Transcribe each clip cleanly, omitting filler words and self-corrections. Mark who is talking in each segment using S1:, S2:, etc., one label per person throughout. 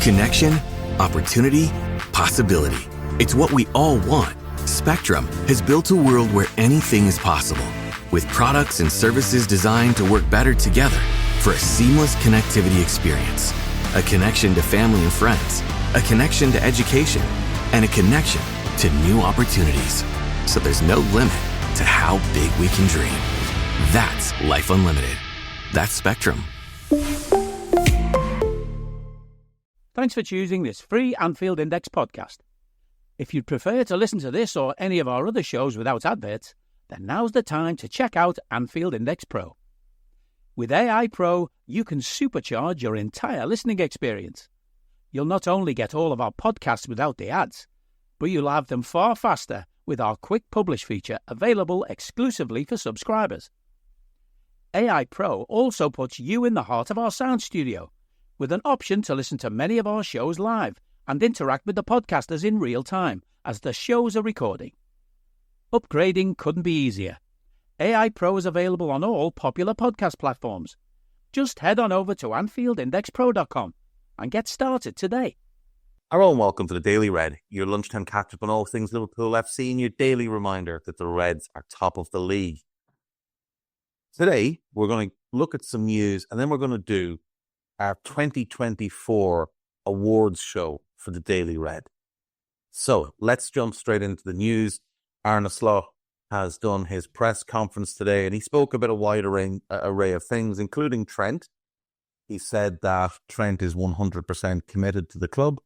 S1: Connection, opportunity, possibility. It's what we all want. Spectrum has built a world where anything is possible, with products and services designed to work better together for a seamless connectivity experience. A connection to family and friends, a connection to education, and a connection to new opportunities. So there's no limit to how big we can dream. That's Life Unlimited. That's Spectrum.
S2: Thanks for choosing this free Anfield Index podcast. If you'd prefer to listen to this or any of our other shows without adverts, then now's the time to check out Anfield Index Pro. With AI Pro, you can supercharge your entire listening experience. You'll not only get all of our podcasts without the ads, but you'll have them far faster with our Quick Publish feature available exclusively for subscribers. AI Pro also puts you in the heart of our sound studio, with an option to listen to many of our shows live and interact with the podcasters in real time as the shows are recording. Upgrading couldn't be easier. AI Pro is available on all popular podcast platforms. Just head on over to AnfieldIndexPro.com and get started today.
S3: Hello and welcome to the Daily Red, your lunchtime catch-up on all things Liverpool FC and your daily reminder that the Reds are top of the league. Today, we're going to look at some news and then we're going to do our 2024 awards show for the Daily Red. So, let's jump straight into the news. Arne Slot has done his press conference today and he spoke about a wide array of things, including Trent. He said that Trent is 100% committed to the club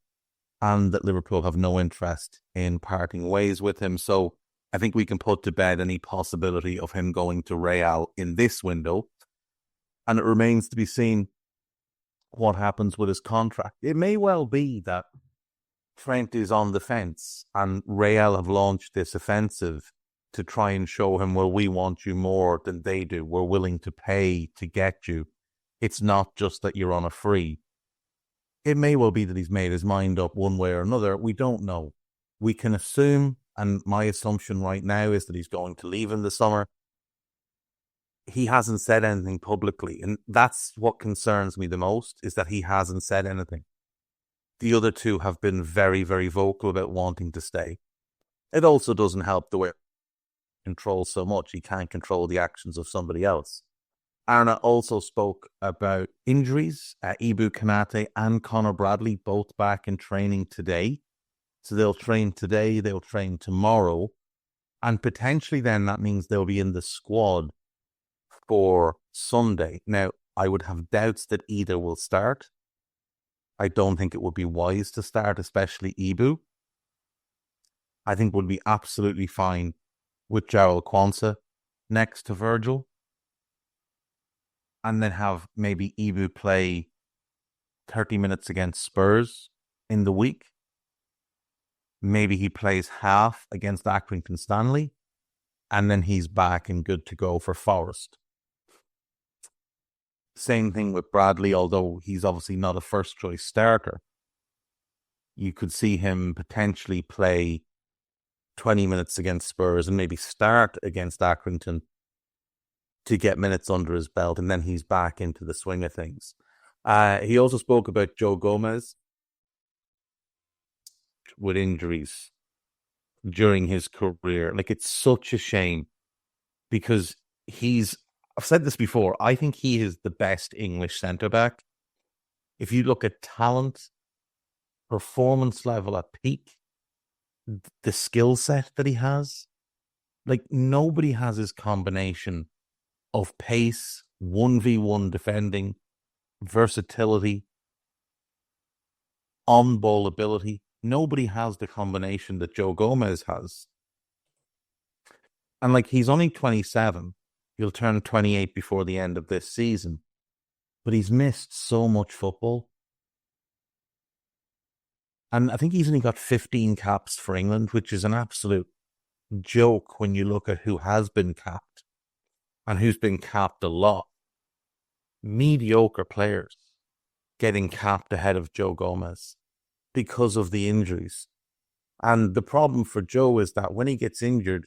S3: and that Liverpool have no interest in parting ways with him. So, I think we can put to bed any possibility of him going to Real in this window. And it remains to be seen what happens with his contract. It may well be that Trent is on the fence and Real have launched this offensive to try and show him, well, we want you more than they do. We're willing to pay to get you. It's not just that you're on a free. It may well be that he's made his mind up one way or another. We don't know. We can assume, and my assumption right now is that he's going to leave in the summer. He hasn't said anything publicly, and that's what concerns me the most, is that he hasn't said anything. The other two have been very, very vocal about wanting to stay. It also doesn't help the way he controls so much. He can't control the actions of somebody else. Arne also spoke about injuries. Ibu Kanate and Conor Bradley both back in training today. So they'll train today, they'll train tomorrow, and potentially then that means they'll be in the squad for Sunday. Now, I would have doubts that either will start. I don't think it would be wise to start, especially Ibu. I think would be absolutely fine with Jarrell Quansah next to Virgil. And then have maybe Ibu play 30 minutes against Spurs in the week. Maybe he plays half against Accrington Stanley. And then he's back and good to go for Forest. Same thing with Bradley, although he's obviously not a first-choice starter. You could see him potentially play 20 minutes against Spurs and maybe start against Accrington to get minutes under his belt, and then he's back into the swing of things. He also spoke about Joe Gomez with injuries during his career. Like, it's such a shame because I've said this before, I think he is the best English centre-back. If you look at talent, performance level at peak, the skill set that he has, like nobody has his combination of pace, 1v1 defending, versatility, on-ball ability. Nobody has the combination that Joe Gomez has. And like, he's only 27. He'll turn 28 before the end of this season. But he's missed so much football. And I think he's only got 15 caps for England, which is an absolute joke when you look at who has been capped and who's been capped a lot. Mediocre players getting capped ahead of Joe Gomez because of the injuries. And the problem for Joe is that when he gets injured,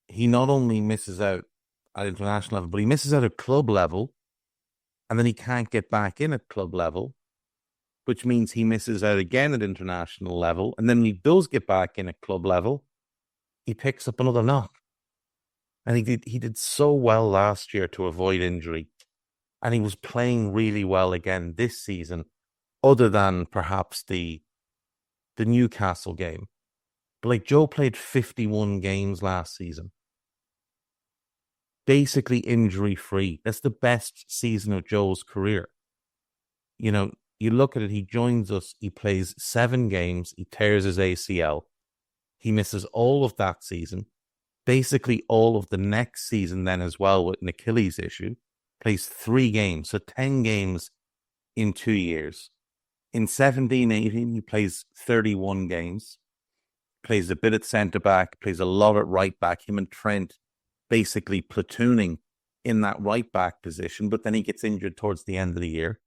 S3: he not only misses out at international level, but he misses out at club level, and then he can't get back in at club level which means he misses out again at international level. And then when he does get back in at club level, he picks up another knock. And he did so well last year to avoid injury. And he was playing really well again this season, other than perhaps the Newcastle game. But like, Joe played 51 games last season. Basically injury-free. That's the best season of Joe's career. You know, you look at it, he joins us, he plays 7 games, he tears his ACL. He misses all of that season, basically all of the next season then as well with an Achilles issue. Plays 3 games, so 10 games in 2 years. In 17-18, he plays 31 games. Plays a bit at centre-back, plays a lot at right-back. Him and Trent basically platooning in that right-back position, but then he gets injured towards the end of the year.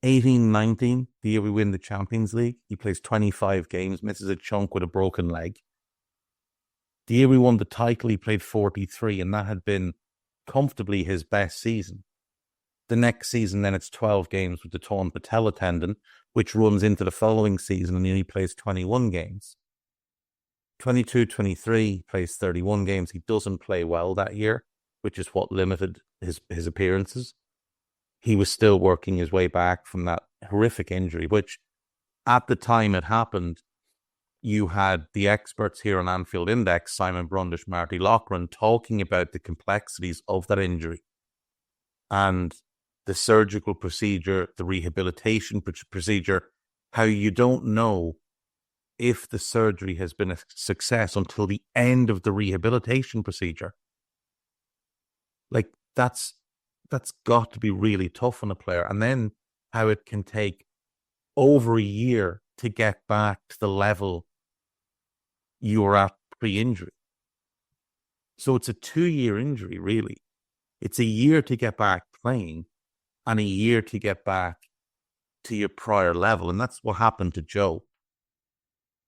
S3: 18-19, the year we win the Champions League, he plays 25 games, misses a chunk with a broken leg. The year we won the title, he played 43, and that had been comfortably his best season. The next season, then it's 12 games with the torn patella tendon, which runs into the following season, and then he plays 21 games. 22-23, plays 31 games. He doesn't play well that year, which is what limited his appearances. He was still working his way back from that horrific injury, which at the time it happened, you had the experts here on Anfield Index, Simon Brundish, Marty Loughran, talking about the complexities of that injury and the surgical procedure, the rehabilitation procedure, how you don't know if the surgery has been a success until the end of the rehabilitation procedure. Like, that's got to be really tough on a player. And then how it can take over a year to get back to the level you were at pre-injury. So it's a 2-year injury, really. It's a year to get back playing and a year to get back to your prior level. And that's what happened to Joe.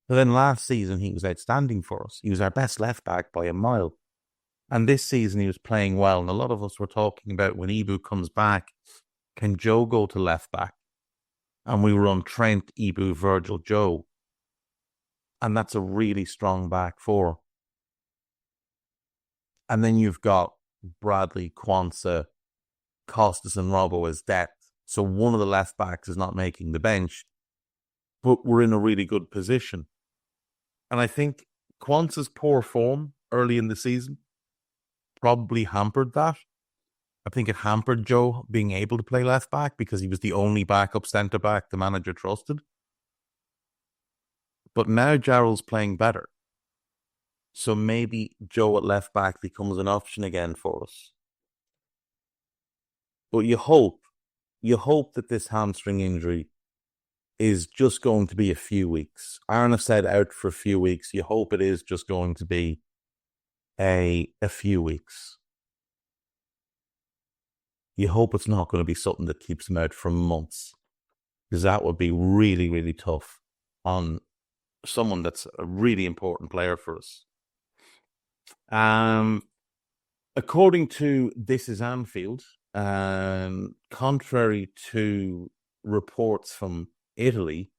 S3: But then last season, he was outstanding for us. He was our best left back by a mile. And this season, he was playing well. And a lot of us were talking about when Ibu comes back, can Joe go to left back? And we run Trent, Ibu, Virgil, Joe. And that's a really strong back four. And then you've got Bradley, Kwanzaa, Costas and Robbo as depth. So one of the left backs is not making the bench, but we're in a really good position. And I think Kwanzaa's poor form early in the season probably hampered that. I think it hampered Joe being able to play left back because he was the only backup centre back the manager trusted. But now Jarrell's playing better. So maybe Joe at left back becomes an option again for us. But you hope that this hamstring injury is just going to be a few weeks. Arna said out for a few weeks. You hope it is just going to be a few weeks. You hope it's not going to be something that keeps him out for months, because that would be really, really tough on someone that's a really important player for us. According to This Is Anfield, contrary to reports from Italy,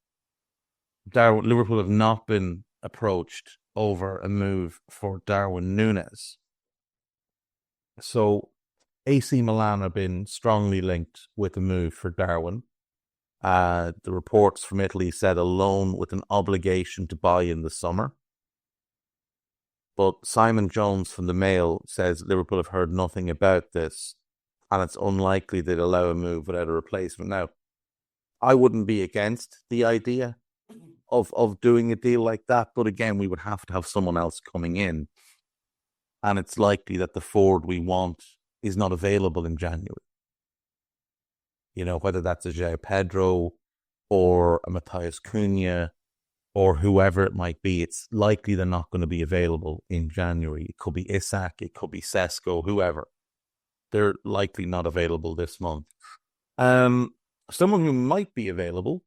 S3: Liverpool have not been approached over a move for Darwin Núñez. So AC Milan have been strongly linked with a move for Darwin. The reports from Italy said a loan with an obligation to buy in the summer. But Simon Jones from the Mail says Liverpool have heard nothing about this, and it's unlikely they'd allow a move without a replacement. Now, I wouldn't be against the idea of doing a deal like that, but again, we would have to have someone else coming in, and it's likely that the forward we want is not available in January. You know, whether that's a João Pedro or a Matheus Cunha or whoever it might be, it's likely they're not going to be available in January. It could be Isak, it could be Sesko, whoever. They're likely not available this month. Someone who might be available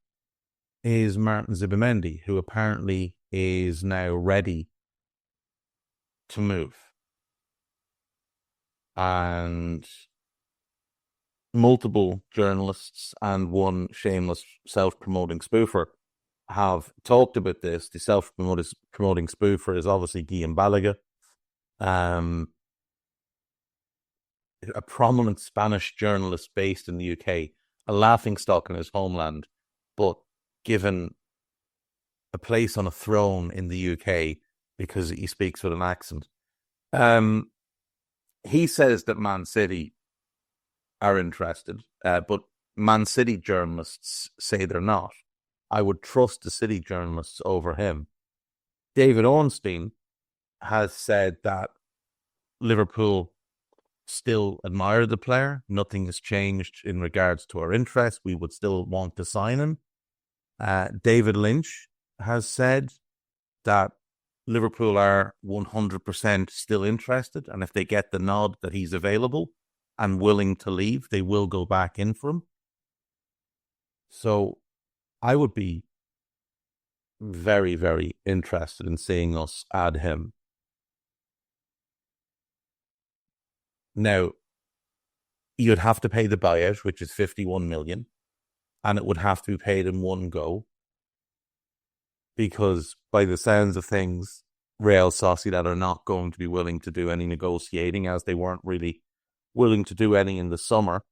S3: is Martin Zubimendi, who apparently is now ready to move. And multiple journalists and one shameless self-promoting spoofer have talked about this. The self-promoting spoofer is obviously Guillaume Balaguer, a prominent Spanish journalist based in the UK, a laughingstock in his homeland, but given a place on a throne in the UK because he speaks with an accent. He says that Man City are interested, but Man City journalists say they're not. I would trust the City journalists over him. David Ornstein has said that Liverpool still admire the player. Nothing has changed in regards to our interest. We would still want to sign him. David Lynch has said that Liverpool are 100% still interested, and if they get the nod that he's available and willing to leave, they will go back in for him. So I would be very, very interested in seeing us add him. Now, you'd have to pay the buyout, which is 51 million, and it would have to be paid in one go, because by the sounds of things, Real Sociedad are not going to be willing to do any negotiating, as they weren't really willing to do any in the summer.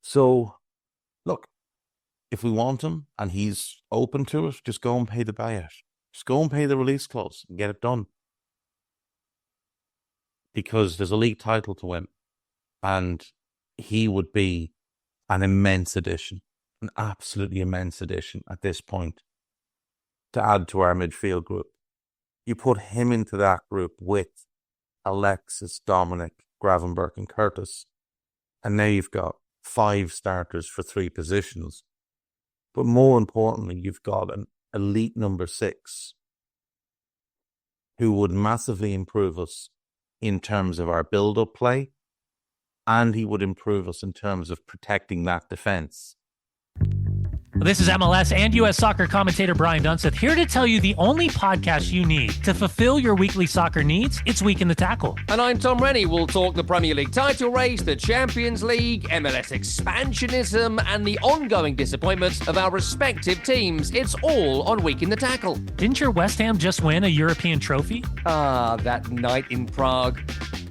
S3: So, look, if we want him and he's open to it, just go and pay the buyout. Just go and pay the release clause and get it done. Because there's a league title to win, and he would be an immense addition, an absolutely immense addition at this point to add to our midfield group. You put him into that group with Alexis, Dominic, Gravenberch and Curtis, and now you've got 5 starters for 3 positions. But more importantly, you've got an elite number 6 who would massively improve us in terms of our build-up play, and he would improve us in terms of protecting that defence.
S4: This is MLS and U.S. soccer commentator Brian Dunseth here to tell you the only podcast you need to fulfill your weekly soccer needs. It's Week in the Tackle.
S5: And I'm Tom Rennie. We'll talk the Premier League title race, the Champions League, MLS expansionism, and the ongoing disappointments of our respective teams. It's all on Week in the Tackle.
S4: Didn't your West Ham just win a European trophy?
S5: Ah, that night in Prague.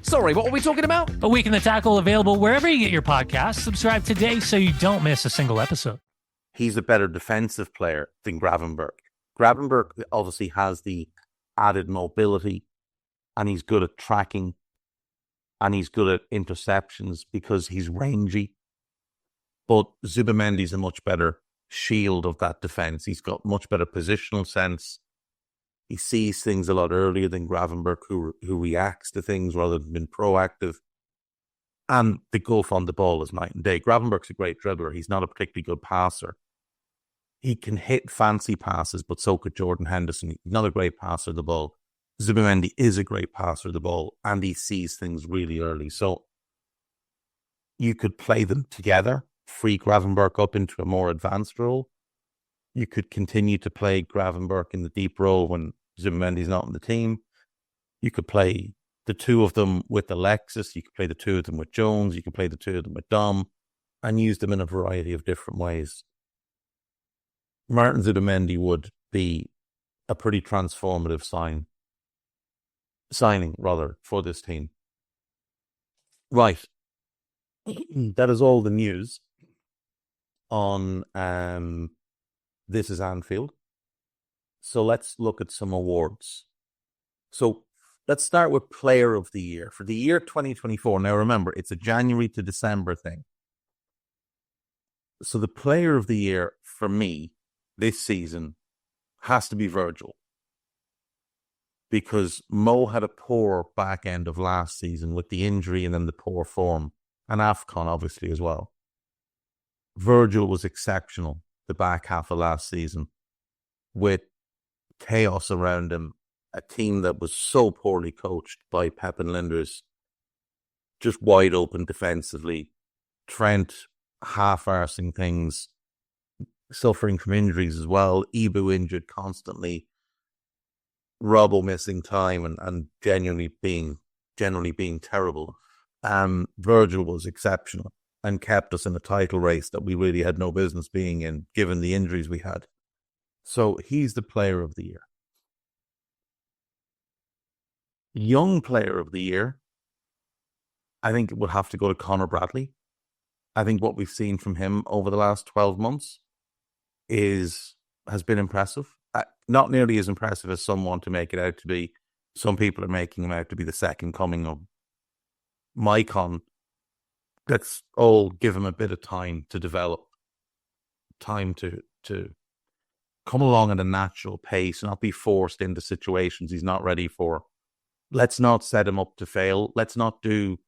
S5: Sorry, what were we talking about?
S4: A Week in the Tackle available wherever you get your podcasts. Subscribe today so you don't miss a single episode.
S3: He's a better defensive player than Gravenberch. Gravenberch obviously has the added mobility, and he's good at tracking, and he's good at interceptions because he's rangy. But Zubamendi's a much better shield of that defense. He's got much better positional sense. He sees things a lot earlier than Gravenberch, who reacts to things rather than being proactive. And the gulf on the ball is night and day. Gravenberch's a great dribbler. He's not a particularly good passer. He can hit fancy passes, but so could Jordan Henderson. He's not a great passer of the ball. Zubamendi is a great passer of the ball, and he sees things really early. So you could play them together, free Gravenberch up into a more advanced role. You could continue to play Gravenberch in the deep role when Zubamendi's not in the team. You could play the 2 of them with Alexis. You could play the 2 of them with Jones. You could play the 2 of them with Dom, and use them in a variety of different ways. Martin Zubamendi would be a pretty transformative signing for this team. Right. That is all the news on This is Anfield. So let's look at some awards. So let's start with Player of the Year. For the year 2024, now remember, it's a January to December thing. So the Player of the Year for me this season has to be Virgil, because Mo had a poor back end of last season with the injury and then the poor form, and AFCON obviously as well. Virgil was exceptional the back half of last season with chaos around him, a team that was so poorly coached by Pep and Linders, just wide open defensively, Trent half-arsing things, suffering from injuries as well, Ibu injured constantly, Robbo missing time and generally being terrible. Virgil was exceptional. and kept us in a title race that we really had no business being in, given the injuries we had. So he's the player of the year. Young player of the year, I think it would have to go to Conor Bradley. I think what we've seen from him over the last 12 months has been impressive. Not nearly as impressive as some want to make it out to be. Some people are making him out to be the second coming of Maicon. Let's all give him a bit of time to develop, time to come along at a natural pace, not be forced into situations he's not ready for. Let's not set him up to fail. Let's not do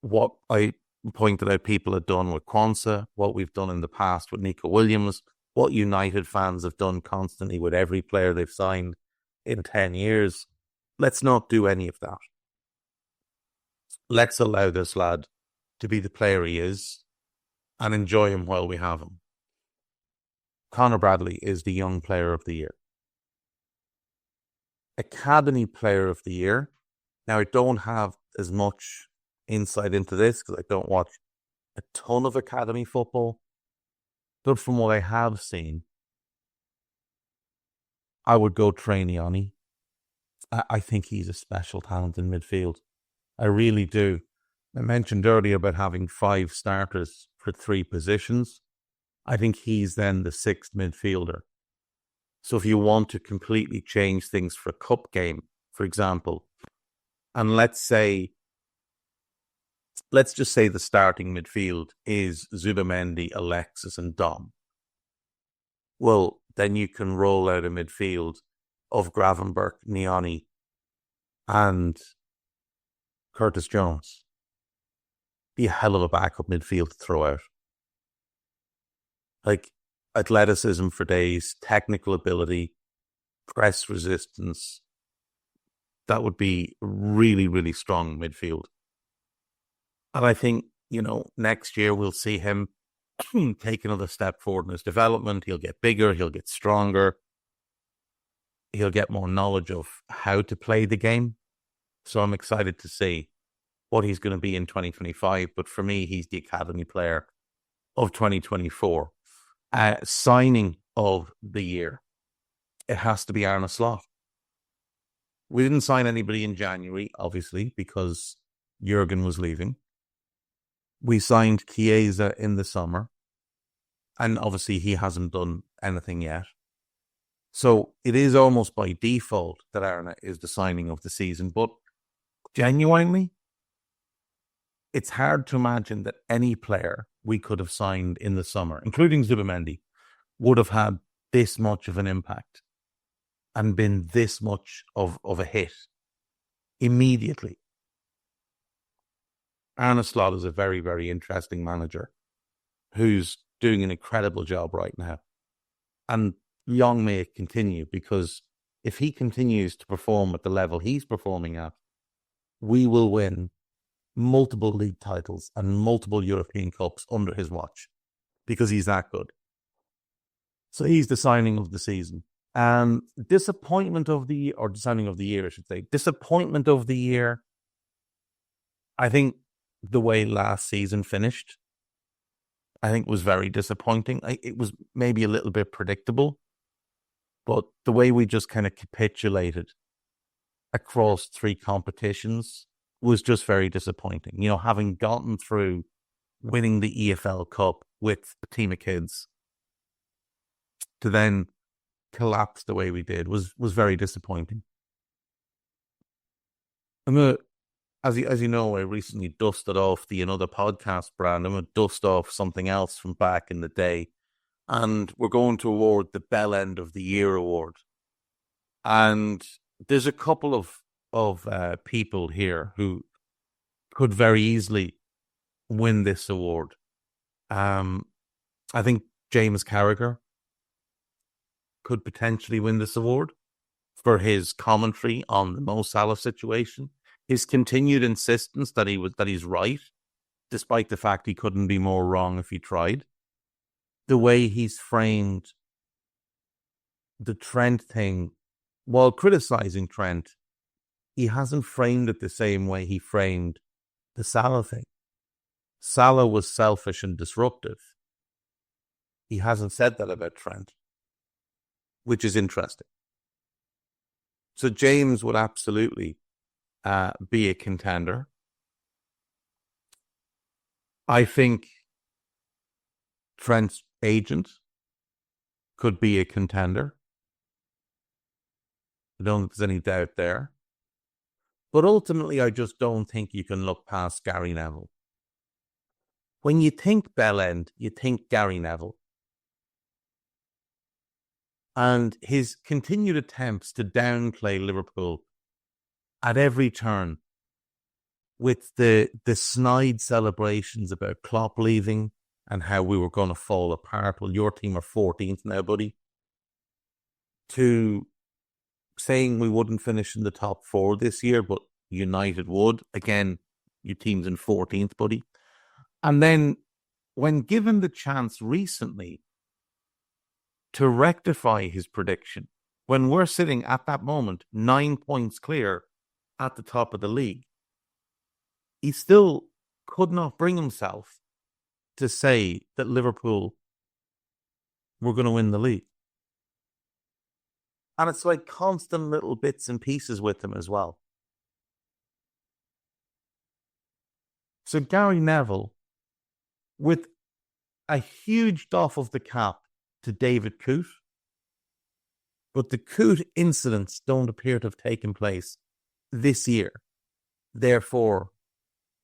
S3: what I pointed out people had done with Kwanzaa, what we've done in the past with Nico Williams, what United fans have done constantly with every player they've signed in 10 years. Let's not do any of that. Let's allow this lad to be the player he is and enjoy him while we have him. Conor Bradley is the young player of the year. Academy player of the year. Now, I don't have as much insight into this because I don't watch a ton of academy football. But from what I have seen, I would go Trainiani. I think he's a special talent in midfield. I really do. I mentioned earlier about having 5 starters for 3 positions. I think he's then the 6th midfielder. So if you want to completely change things for a cup game, for example, and let's just say the starting midfield is Zubamendi, Alexis and Dom. Well, then you can roll out a midfield of Gravenberch, Niani and Curtis Jones. Be a hell of a backup midfield to throw out. Like athleticism for days, technical ability, press resistance. That would be really, really strong midfield. And I think, next year we'll see him take another step forward in his development. He'll get bigger, he'll get stronger. He'll get more knowledge of how to play the game. So I'm excited to see what he's going to be in 2025. But for me, he's the academy player of 2024. Signing of the year, it has to be Arne Slot. We didn't sign anybody in January, obviously, because Jurgen was leaving. We signed Chiesa in the summer, and obviously he hasn't done anything yet. So it is almost by default that Arne is the signing of the season. But genuinely, it's hard to imagine that any player we could have signed in the summer, including Zubamendi, would have had this much of an impact and been this much of a hit immediately. Arne Slot is a very, very interesting manager who's doing an incredible job right now. And long may it continue, because if he continues to perform at the level he's performing at, we will win multiple league titles and multiple European Cups under his watch, because he's that good. So he's the signing of the season. Disappointment of the year, I should say. Disappointment of the year, I think the way last season finished, I think was very disappointing. It was maybe a little bit predictable, but the way we just kind of capitulated across 3 competitions was just very disappointing. Having gotten through winning the EFL Cup with a team of kids, to then collapse the way we did was very disappointing. As you know, I recently dusted off the Another Podcast brand. I'm going to dust off something else from back in the day. And we're going to award the Bell End of the Year award. And there's a couple of people here who could very easily win this award. I think James Carragher could potentially win this award for his commentary on the Mo Salah situation. His continued insistence that he's right, despite the fact he couldn't be more wrong if he tried. The way he's framed the Trent thing, while criticizing Trent, he hasn't framed it the same way he framed the Salah thing. Salah was selfish and disruptive. He hasn't said that about Trent, which is interesting. So James would absolutely be a contender. I think Trent's agent could be a contender. I don't think there's any doubt there. But ultimately, I just don't think you can look past Gary Neville. When you think Bellend, you think Gary Neville. And his continued attempts to downplay Liverpool at every turn, with the snide celebrations about Klopp leaving and how we were going to fall apart. Well, your team are 14th now, buddy. To saying we wouldn't finish in the top 4 this year, but United would. Again, your team's in 14th, buddy. And then when given the chance recently to rectify his prediction, when we're sitting at that moment 9 points clear at the top of the league, he still could not bring himself to say that Liverpool were going to win the league. And it's like constant little bits and pieces with him as well. So Gary Neville, with a huge doff of the cap to David Coote, but the Coote incidents don't appear to have taken place this year. Therefore,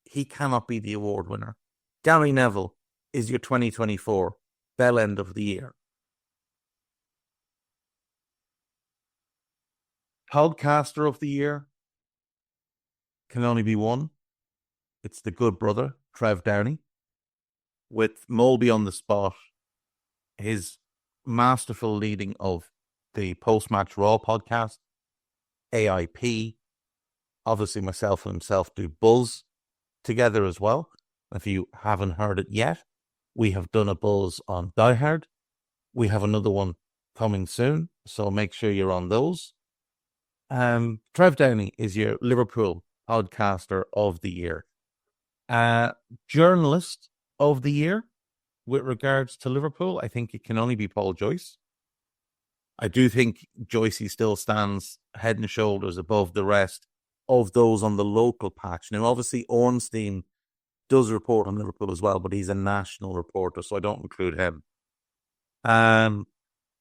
S3: he cannot be the award winner. Gary Neville is your 2024 bell end of the year. Podcaster of the year can only be one. It's the good brother, Trev Downey, with Molby on the spot, his masterful leading of the Post-Match Raw podcast, AIP, obviously myself and himself do Buzz together as well. If you haven't heard it yet, we have done a Buzz on Die Hard. We have another one coming soon, so make sure you're on those. Trev Downey is your Liverpool podcaster of the year. Journalist of the year with regards to Liverpool, I think it can only be Paul Joyce. I do think Joycey still stands head and shoulders above the rest of those on the local patch. Now, obviously, Ornstein does report on Liverpool as well, but he's a national reporter, so I don't include him.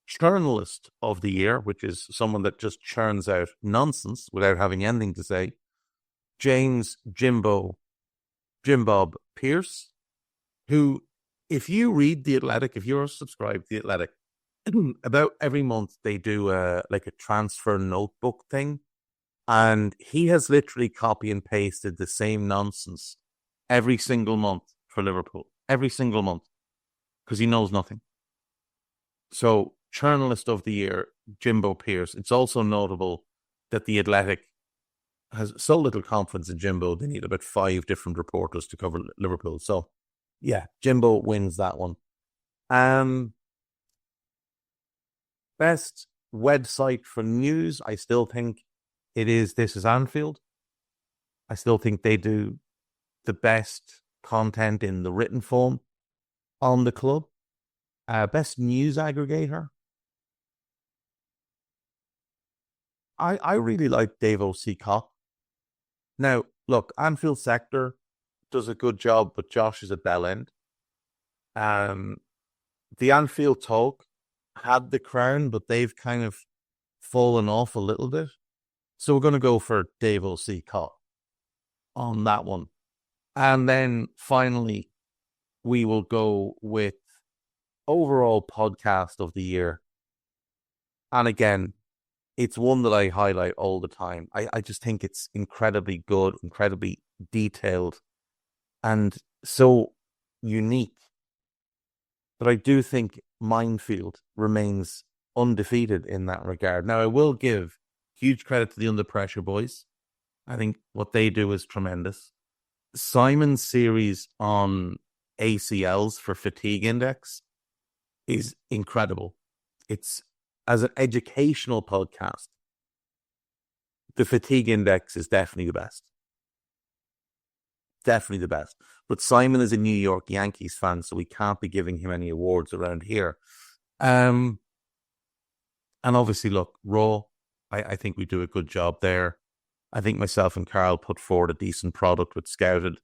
S3: Journalist of the year, which is someone that just churns out nonsense without having anything to say, James Jim Bob Pierce, who, if you read The Athletic, if you're subscribed to The Athletic, about every month they do like a transfer notebook thing, and he has literally copy and pasted the same nonsense every single month for Liverpool, every single month, because he knows nothing. So, journalist of the year, Jimbo Pierce. It's also notable that The Athletic has so little confidence in Jimbo, they need about 5 different reporters to cover Liverpool. So, yeah, Jimbo wins that one. Best website for news, I still think it is This Is Anfield. I still think they do the best content in the written form on the club. Best news aggregator, I really like Dave O.C. Cock. Now, look, Anfield Sector does a good job, but Josh is a bell end. The Anfield Talk had the crown, but they've kind of fallen off a little bit. So we're going to go for Dave O.C. Cock on that one. And then finally, we will go with overall podcast of the year. And again, it's one that I highlight all the time. I just think it's incredibly good, incredibly detailed, and so unique. But I do think Minefield remains undefeated in that regard. Now, I will give huge credit to the Under Pressure boys. I think what they do is tremendous. Simon's series on ACLs for Fatigue Index is incredible. It's, as an educational podcast, the Fatigue Index is definitely the best. definitely the best. But Simon is a New York Yankees fan, so we can't be giving him any awards around here. And obviously, look, Raw, I think we do a good job there. I think myself and Carl put forward a decent product with Scouted.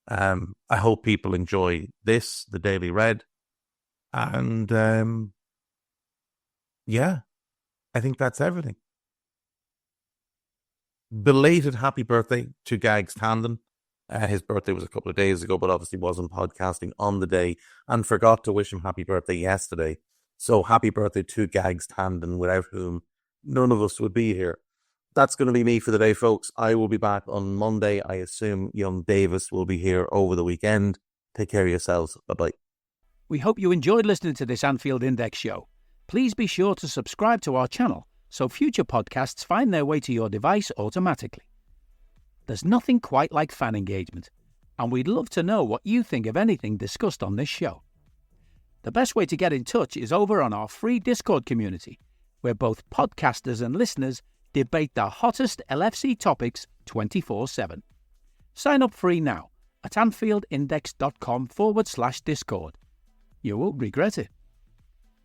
S3: I hope people enjoy this, the Daily Red. And yeah, I think that's everything. Belated happy birthday to Gags Tandon. His birthday was a couple of days ago, but obviously wasn't podcasting on the day and forgot to wish him happy birthday yesterday. So happy birthday to Gags Tandon, without whom none of us would be here. That's going to be me for the day, folks. I will be back on Monday. I assume young Davis will be here over the weekend. Take care of yourselves. Bye-bye.
S2: We hope you enjoyed listening to this Anfield Index show. Please be sure to subscribe to our channel so future podcasts find their way to your device automatically. There's nothing quite like fan engagement, and we'd love to know what you think of anything discussed on this show. The best way to get in touch is over on our free Discord community, where both podcasters and listeners debate the hottest LFC topics 24/7. Sign up free now at AnfieldIndex.com/Discord. You won't regret it.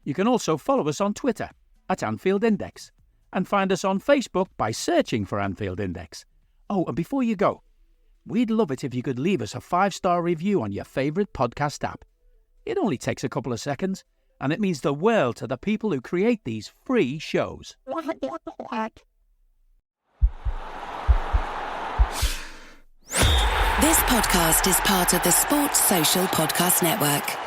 S2: You can also follow us on Twitter at Anfield Index and find us on Facebook by searching for Anfield Index. Oh, and before you go, we'd love it if you could leave us a 5-star review on your favourite podcast app. It only takes a couple of seconds, and it means the world to the people who create these free shows.
S6: This podcast is part of the Sports Social Podcast Network.